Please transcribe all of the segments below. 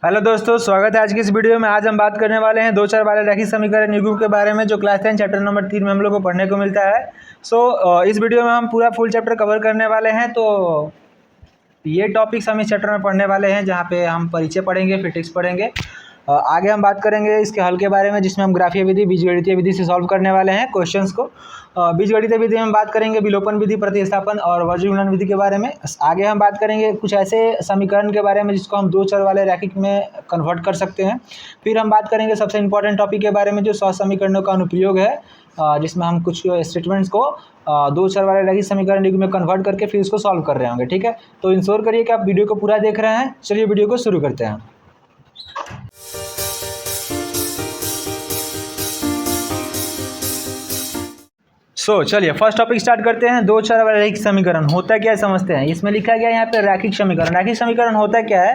Hello दोस्तों, स्वागत है आज की इस वीडियो में। आज हम बात करने वाले हैं दो चार वाले रैखिक समीकरण युग्म के बारे में, जो क्लास 10 चैप्टर नंबर 3 में हम लोग को पढ़ने को मिलता है। इस वीडियो में हम पूरा फुल चैप्टर कवर करने वाले हैं। तो ये टॉपिक्स हम इस चैप्टर में पढ़ने वाले हैं, जहाँ पे हम परिचय पढ़ेंगे, फिर टिक्स पढ़ेंगे। आगे हम बात करेंगे इसके हल के बारे में, जिसमें हम ग्राफीय विधि, बीजगणितीय विधि से सॉल्व करने वाले हैं क्वेश्चंस को। बीजगणितीय विधि में बात करेंगे विलोपन विधि, प्रतिस्थापन और वर्ग गुणन विधि के बारे में। आगे हम बात करेंगे कुछ ऐसे समीकरण के बारे में जिसको हम दो चर वाले रैखिक में कन्वर्ट कर सकते हैं। फिर हम बात करेंगे सबसे इंपॉर्टेंट टॉपिक के बारे में, जो सहज समीकरणों का अनुप्रयोग है, जिसमें हम कुछ स्टेटमेंट्स को दो चर वाले रैखिक समीकरण युग्म में कन्वर्ट करके फिर उसको सॉल्व कर रहे होंगे। ठीक है, तो इंश्योर करिए कि आप वीडियो को पूरा देख रहे हैं। चलिए वीडियो को शुरू करते हैं। चलिए फर्स्ट टॉपिक स्टार्ट करते हैं। दो चर वाले रैखिक समीकरण होता क्या है समझते हैं। इसमें लिखा गया यहाँ पे रैखिक समीकरण। रैखिक समीकरण होता क्या है?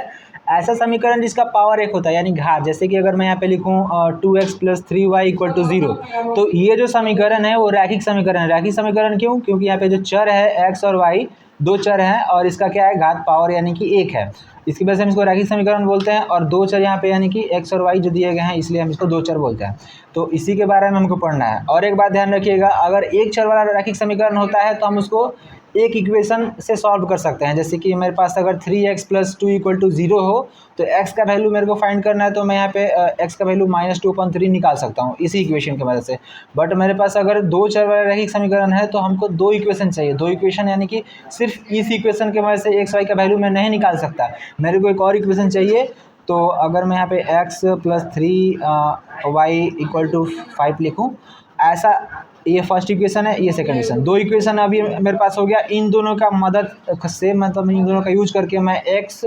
ऐसा समीकरण जिसका पावर एक होता है, यानी घात। जैसे कि अगर मैं यहाँ पे लिखूँ 2x + 3y = 0, तो ये जो समीकरण है वो रैखिक समीकरण है। रैखिक समीकरण क्यों? क्योंकि यहाँ पे जो चर है x और y, दो चर हैं और इसका क्या है, घात पावर यानी कि 1 है। इसकी वजह से हम इसको रैखिक समीकरण बोलते हैं। और दो चर यहाँ पे यानी कि x और y जो दिए गए हैं, इसलिए हम इसको दो चर बोलते हैं। तो इसी के बारे में हमको पढ़ना है। और एक बात ध्यान रखिएगा, अगर एक चर वाला रैखिक समीकरण होता है तो हम उसको एक इक्वेशन से सॉल्व कर सकते हैं। जैसे कि मेरे पास अगर 3x + 2 = 0 हो, तो x का वैल्यू मेरे को फाइंड करना है, तो मैं यहाँ पे x का वैल्यू -2/3 निकाल सकता हूँ इसी इक्वेशन की मदद से। बट मेरे पास अगर दो चर वाला रैखिक समीकरण है तो हमको दो इक्वेशन चाहिए। दो इक्वेशन यानी कि सिर्फ इस इक्वेशन की मदद से x y का वैल्यू मैं नहीं निकाल सकता, मेरे को एक और इक्वेशन चाहिए। तो अगर मैं यहाँ पे x + 3y = 5 लिखूँ, ऐसा, ये फर्स्ट इक्वेशन है, ये सेकंड इक्वेशन। दो इक्वेशन अभी मेरे पास हो गया। इन दोनों का मदद से, मतलब इन दोनों का यूज करके मैं x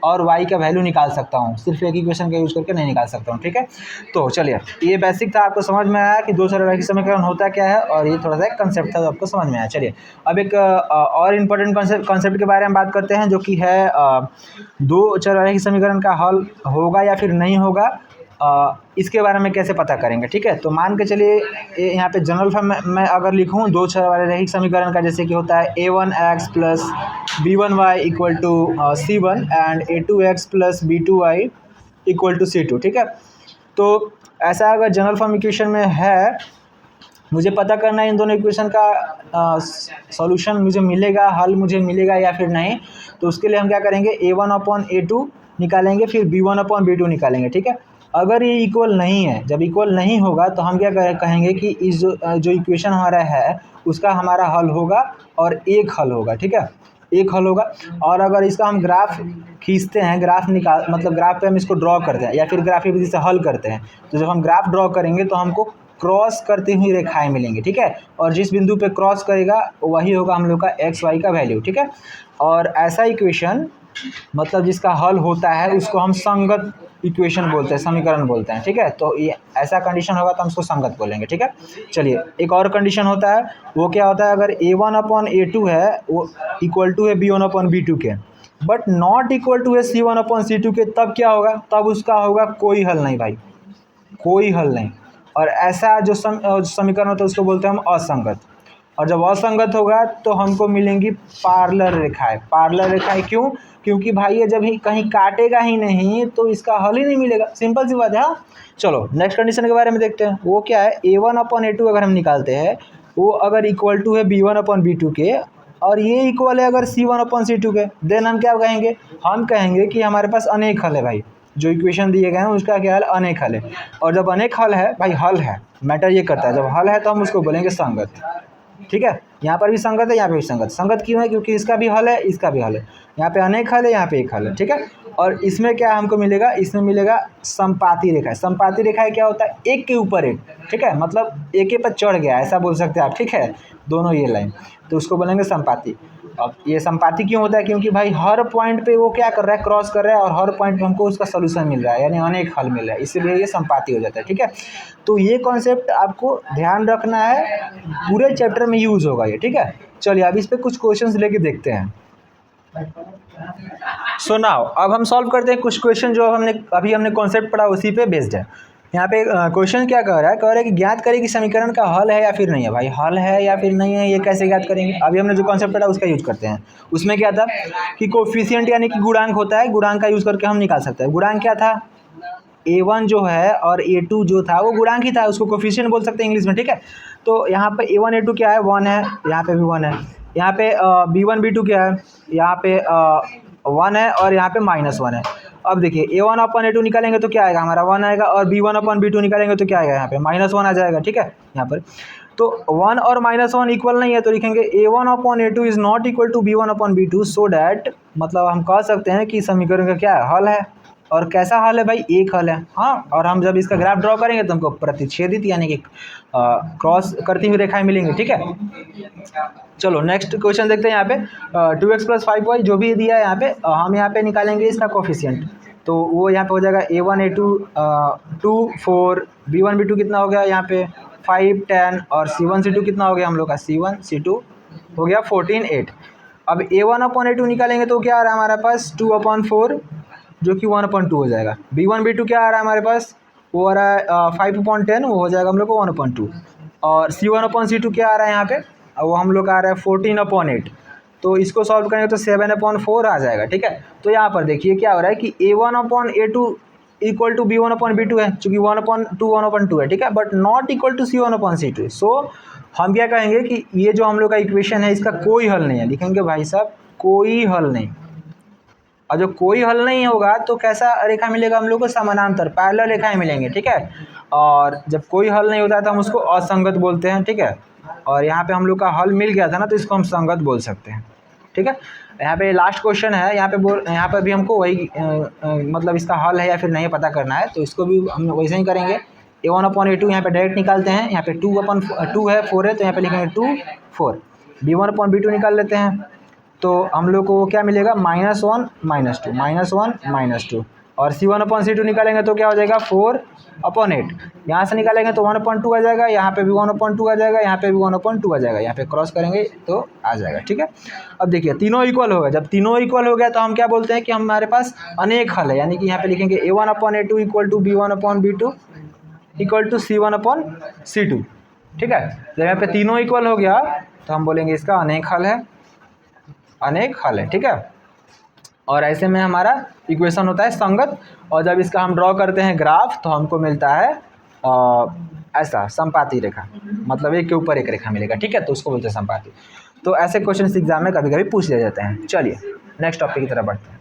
और y का वैल्यू निकाल सकता हूँ। सिर्फ एक इक्वेशन का यूज करके नहीं निकाल सकता हूँ। ठीक है, तो चलिए, ये बेसिक था, आपको समझ में आया कि दो चर रैखिक समीकरण होता क्या है, और ये थोड़ा सा एक कंसेप्ट था तो आपको समझ में आया। चलिए अब एक और इम्पोर्टेंट कंसेप्ट के बारे में बात करते हैं, जो कि है दो चर रैखिक समीकरण का हल होगा या फिर नहीं होगा, इसके बारे में कैसे पता करेंगे। ठीक है, तो मान के चलिए यहाँ पे जनरल फॉर्म में अगर लिखूँ दो चर वाले रैखिक समीकरण का, जैसे कि होता है a1x + b1y = c1 and a2x + b2y = c2। ठीक है, तो ऐसा अगर जनरल फॉर्म इक्वेशन में है, मुझे पता करना है इन दोनों इक्वेशन का सॉल्यूशन मुझे मिलेगा, हल मुझे मिलेगा या फिर नहीं। तो उसके लिए हम क्या करेंगे, a1/a2 निकालेंगे, फिर b1/b2 निकालेंगे। ठीक है, अगर ये इक्वल नहीं है, जब इक्वल नहीं होगा तो हम क्या कहेंगे कि इस जो इक्वेशन हमारा है उसका हमारा हल होगा और एक हल होगा। ठीक है, एक हल होगा। और अगर इसका हम ग्राफ खींचते हैं, ग्राफ निकाल, मतलब ग्राफ पे हम इसको ड्रॉ करते हैं या फिर ग्राफीय विधि से हल करते हैं, तो जब हम ग्राफ ड्रॉ करेंगे तो हमको क्रॉस करती हुई रेखाएं मिलेंगी। ठीक है, और जिस बिंदु पे क्रॉस करेगा वही होगा हम लोग का x y का वैल्यू। ठीक है, और ऐसा इक्वेशन, मतलब जिसका हल होता है, उसको हम संगत इक्वेशन बोलते हैं, समीकरण बोलते हैं। ठीक है, तो ये ऐसा कंडीशन होगा तो हम उसको संगत बोलेंगे। ठीक है, चलिए एक और कंडीशन होता है, वो क्या होता है, अगर a1/a2 है वो इक्वल टू है b1/b2 के, बट नॉट इक्वल टू है c1/c2 के, तब क्या होगा, तब उसका होगा कोई हल नहीं भाई, कोई हल नहीं। और ऐसा जो समीकरण होता है उसको बोलते हैं हम असंगत। और जब असंगत होगा तो हमको मिलेंगी पार्लर रेखाएं। पार्लर रेखाएं क्यों? क्योंकि भाई ये जब ही कहीं काटेगा ही नहीं तो इसका हल ही नहीं मिलेगा। सिंपल सी बात है। हाँ, चलो नेक्स्ट कंडीशन के बारे में देखते हैं। वो क्या है, a1/a2 अगर हम निकालते हैं, वो अगर इक्वल टू है b1/b2 के, और ये इक्वल है अगर c1/c2 के, देन हम क्या कहेंगे, हम कहेंगे कि हमारे पास अनेक हल है भाई। जो इक्वेशन दिए गए हैं उसका क्या है, अनेक हल है। और जब अनेक हल है भाई, हल है, मैटर ये करता है, जब हल है तो हम उसको बोलेंगे संगत। ठीक है, यहाँ पर भी संगत है, यहाँ पे भी संगत। संगत क्यों है? क्योंकि इसका भी हल है, इसका भी हल है। यहाँ पे अनेक हल है, यहाँ पे एक हल है। ठीक है, और इसमें क्या हमको मिलेगा, इसमें मिलेगा संपाती रेखा। संपाती रेखा क्या होता है, एक के ऊपर एक। ठीक है, मतलब एक पर चढ़ गया, ऐसा बोल सकते हैं आप। ठीक है, दोनों ये लाइन, तो उसको बोलेंगे संपाती। अब ये संपाती क्यों होता है? क्योंकि भाई हर पॉइंट पे वो क्या कर रहा है, क्रॉस कर रहा है, और हर पॉइंट पे हमको उसका सोल्यूशन मिल रहा है, यानी अनेक हल मिल रहा है, इसलिए ये संपाती हो जाता है। ठीक है, तो ये कॉन्सेप्ट आपको ध्यान रखना है, पूरे चैप्टर में यूज होगा ये। ठीक है, चलिए अब इस पे कुछ क्वेश्चंस लेके देखते हैं। सो नाउ अब हम सॉल्व करते हैं कुछ क्वेश्चन जो हमने कॉन्सेप्ट पढ़ा उसी पे बेस्ड है। यहाँ पे क्वेश्चन क्या कह रहा है, कि ज्ञात करें कि समीकरण का हल है या फिर नहीं है। भाई हल है या फिर नहीं है ये कैसे ज्ञात करेंगे। अभी हमने जो कॉन्सेप्ट पढ़ा उसका यूज करते हैं। उसमें क्या था कि कोफिशिएंट यानी कि गुणांक होता है, गुणांक का यूज़ करके हम निकाल सकते हैं। गुणांक क्या था, A1 जो है और A2 जो था वो गुणांक ही था, उसको कोफिशिएंट बोल सकते हैं इंग्लिश में, ठीक है। तो यहाँ पे A1 A2 क्या है, 1 है, यहाँ पे भी 1 है। यहाँ पे B1 B2 क्या है, यहाँ पे 1 है और यहाँ पे -1 है। अब देखिए A1 अपन A2 निकालेंगे तो क्या आएगा, हमारा 1 आएगा, और B1 अपन B2 निकालेंगे तो क्या आएगा, यहाँ पे -1 आ जाएगा, ठीक है। यहाँ पर तो 1 और -1 इक्वल नहीं है, तो लिखेंगे A1 upon A2 is not equal to B1 upon B2, so that मतलब हम कह सकते हैं कि समीकरण का क्या है, हल है। और कैसा हल है भाई, एक हल है। हाँ, और हम जब इसका ग्राफ ड्रॉ करेंगे तो हमको प्रतिच्छेदित यानी कि क्रॉस करती हुई रेखाएं मिलेंगी, ठीक है। चलो नेक्स्ट क्वेश्चन देखते हैं। यहाँ पे 2x + 5y जो भी दिया है यहाँ पे, हम यहाँ पे निकालेंगे इसका कोफिशिएंट। तो वो यहाँ पे हो जाएगा A1 A2 2 4, B1 B2 कितना हो गया यहाँ पे 5 10, और C1 C2 कितना हो गया हम लोग का, C1 C2 हो गया 14 8। अब A1 अपॉन A2 निकालेंगे तो क्या आ रहा है हमारे पास 2/4 जो कि 1/2 हो जाएगा। B1 B2 क्या आ रहा है हमारे पास, वो आ रहा है 5/10, वो हो जाएगा हम लोग को 1/2। और C1 अपॉन C2 क्या आ रहा है यहाँ पे, वो हम लोग का आ रहा है 14/8। तो इसको सॉल्व करेंगे तो 7/4 आ जाएगा, ठीक है। तो यहाँ पर देखिए क्या हो रहा है कि A1 upon A2 equal to B1 upon B2 है, चूँकि 1/2 है, ठीक है, but not equal to C1 upon C2। So हम क्या कहेंगे कि ये जो हम लोग का इक्वेशन है इसका कोई हल नहीं है। लिखेंगे भाई साहब कोई हल नहीं। और जो कोई हल नहीं होगा तो कैसा रेखा मिलेगा हम लोग को, समानांतर पैरेलल रेखाएं मिलेंगे, ठीक है। और जब कोई हल नहीं होता है तो हम उसको असंगत बोलते हैं, ठीक है। और यहाँ पे हम लोग का हल मिल गया था ना, तो इसको हम संगत बोल सकते हैं, ठीक है। यहाँ पे लास्ट क्वेश्चन है, यहाँ पे भी हमको वही मतलब इसका हल है या फिर नहीं पता करना है, तो इसको भी हम वैसे ही करेंगे। A1 अपॉन A2 यहाँ पे डायरेक्ट निकालते हैं। यहाँ पे 2/2 है, 4 है, तो यहाँ पे लिखेंगे 2 4। B1 अपॉन B2 निकाल लेते हैं तो हम लोग को क्या मिलेगा, -1 -2 -2। और C1 अपॉन C2 निकालेंगे तो क्या हो जाएगा 4/8। यहाँ से निकालेंगे तो 1/2 आ जाएगा, यहाँ पे भी 1/2 आ जाएगा, यहाँ पे भी 1/2 आ जाएगा। यहाँ पे क्रॉस करेंगे तो आ जाएगा, ठीक है। अब देखिए तीनों इक्वल हो गए। जब तीनों इक्वल हो गया तो हम क्या बोलते हैं कि हमारे पास अनेक हल है, यानी कि यहाँ पे लिखेंगे A1 upon A2 equal to B1 upon B2 equal to C1 upon C2, ठीक है। जब यहाँ पे तीनों इक्वल हो गया तो हम बोलेंगे इसका अनेक हल है, अनेक हल है, ठीक है। और ऐसे में हमारा इक्वेशन होता है संगत। और जब इसका हम ड्रॉ करते हैं ग्राफ तो हमको मिलता है ऐसा संपाती रेखा, मतलब एक के ऊपर एक रेखा मिलेगा, ठीक है। तो उसको बोलते हैं संपाती। तो ऐसे क्वेश्चन एग्जाम में कभी कभी पूछ ले जाते हैं। चलिए नेक्स्ट टॉपिक की तरफ बढ़ते हैं।